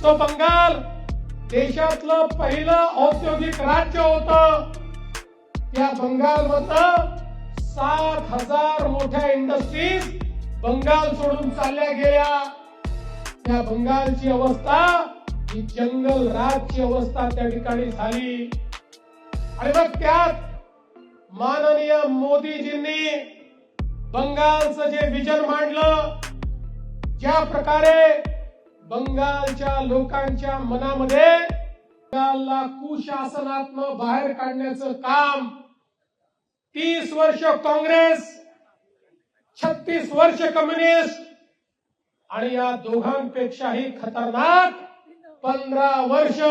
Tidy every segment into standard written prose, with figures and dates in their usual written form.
तो बंगाल देशातलं पहिलं औद्योगिक राज्य होतं. त्या बंगालमधनं 7,000 मोठ्या इंडस्ट्रीज बंगाल सोडून चालल्या गेल्या. त्या बंगालची अवस्था ही जंगल राजची अवस्था त्या ठिकाणी झाली. आणि मग त्यात माननीय मोदीजींनी बंगालचं जे विजन मांडलं, ज्या प्रकारे बंगालच्या लोकांच्या मनामध्ये बंगालला कुशासनातनं बाहेर काढण्याचं काम 30 वर्ष काँग्रेस, 36 वर्ष कम्युनिस्ट आणि या दोघांपेक्षाही खतरनाक 15 वर्ष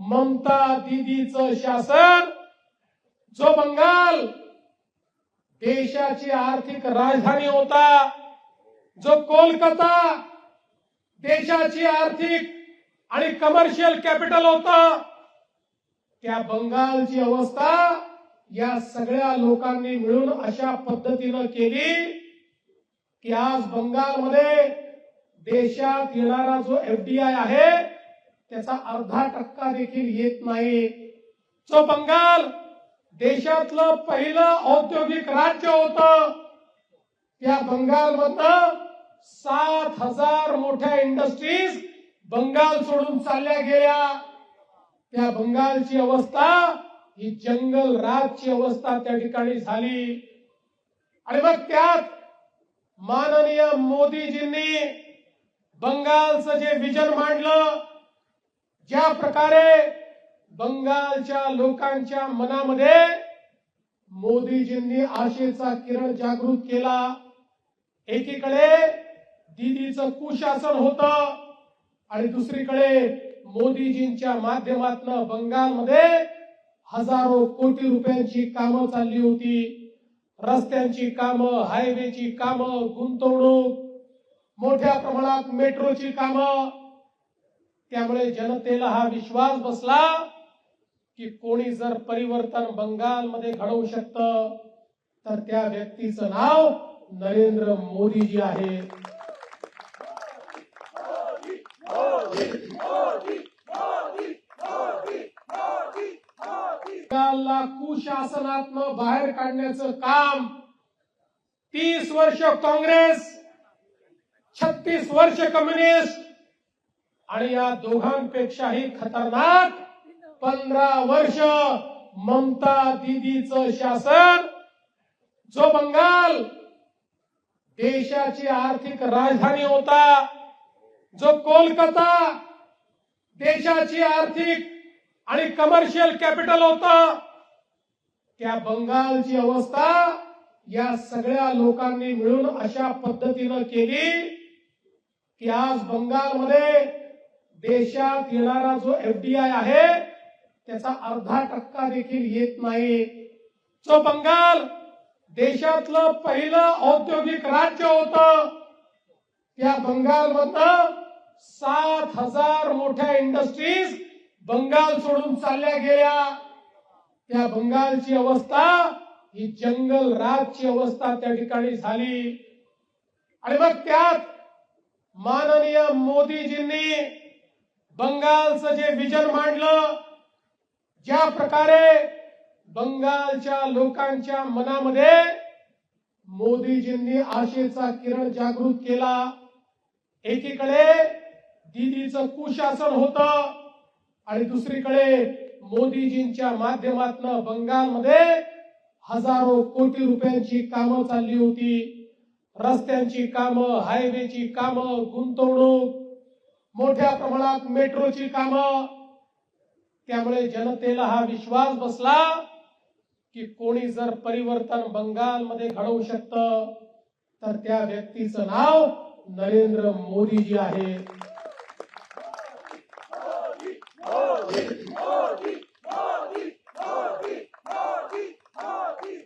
ममता दीदीचं शासन, जो बंगाल देशाची आर्थिक राजधानी होता, जो कोलकाता देशाची आर्थिक आणि कमर्शियल कॅपिटल होतं, त्या बंगालची अवस्था या सगळ्या लोकांनी मिळून अशा पद्धतीनं केली की आज बंगालमध्ये देशात येणारा जो एफडीआय आहे त्याचा अर्धा टक्का देखील येत नाही. जो बंगाल देशातलं पहिलं औद्योगिक राज्य होतं, त्या बंगालमधनं 7,000 मोठ्या इंडस्ट्रीज बंगाल सोडून चालल्या गेल्या. त्या बंगालची अवस्था ही जंगल राजची अवस्था त्या ठिकाणी झाली. आणि मग त्यात माननीय मोदीजींनी बंगालचं जे विजन मांडलं, ज्या प्रकारे बंगालच्या लोकांच्या मनामध्ये मोदीजींनी आशेचा किरण जागृत केला. एकीकडे दीदीचं कुशासन होतं आणि दुसरीकडे मोदीजींच्या माध्यमातून बंगालमध्ये हजारो कोटी रुपयांची कामं चालली होती. रस्त्यांची कामं, हायवेची कामं, गुंतवणूक, मोठ्या प्रमाणात मेट्रोची कामं. त्यामुळे जनतेला हा विश्वास बसला की कोणी जर परिवर्तन बंगालमध्ये घडवू शकतं तर त्या व्यक्तीचं नाव नरेंद्र मोदीजी आहे. बंगालला कुशासनातनं बाहेर काढण्याचं काम 30 वर्ष काँग्रेस, 36 वर्ष कम्युनिस्ट आणि या दोघांपेक्षाही खतरनाक 15 वर्ष ममता दीदीचं शासन, जो बंगाल देशाची आर्थिक राजधानी होता, जो कोलकाता देशाची आर्थिक आणि कमर्शियल कॅपिटल होतं, त्या बंगालची अवस्था या सगळ्या लोकांनी मिळून अशा पद्धतीनं केली की आज बंगालमध्ये देशात येणारा जो एफडीआय आहे त्याचा अर्धा टक्का देखील येत नाही. जो बंगाल देशातलं पहिलं औद्योगिक राज्य होतं, त्या बंगालमधनं 7,000 मोठ्या इंडस्ट्रीज बंगाल सोडून चालल्या गेल्या. त्या बंगालची अवस्था ही जंगल राजची अवस्था त्या ठिकाणी झाली. आणि मग त्यात माननीय मोदीजींनी बंगालचं जे विजन मांडलं, ज्या प्रकारे बंगालच्या लोकांच्या मनामध्ये मोदीजींनी आशेचा किरण जागृत केला. एकीकडे दीदीचं कुशासन होतं आणि दुसरीकडे मोदीजींच्या माध्यमातून बंगालमध्ये हजारो कोटी रुपयांची कामं चालली होती. रस्त्यांची कामं, हायवेची कामं, गुंतवणूक, मोठ्या प्रमाणात मेट्रोची कामं. त्यामुळे जनतेला हा विश्वास बसला की कोणी जर परिवर्तन बंगालमध्ये घडवू शकतं तर त्या व्यक्तीचं नाव नरेंद्र मोदीजी आहे.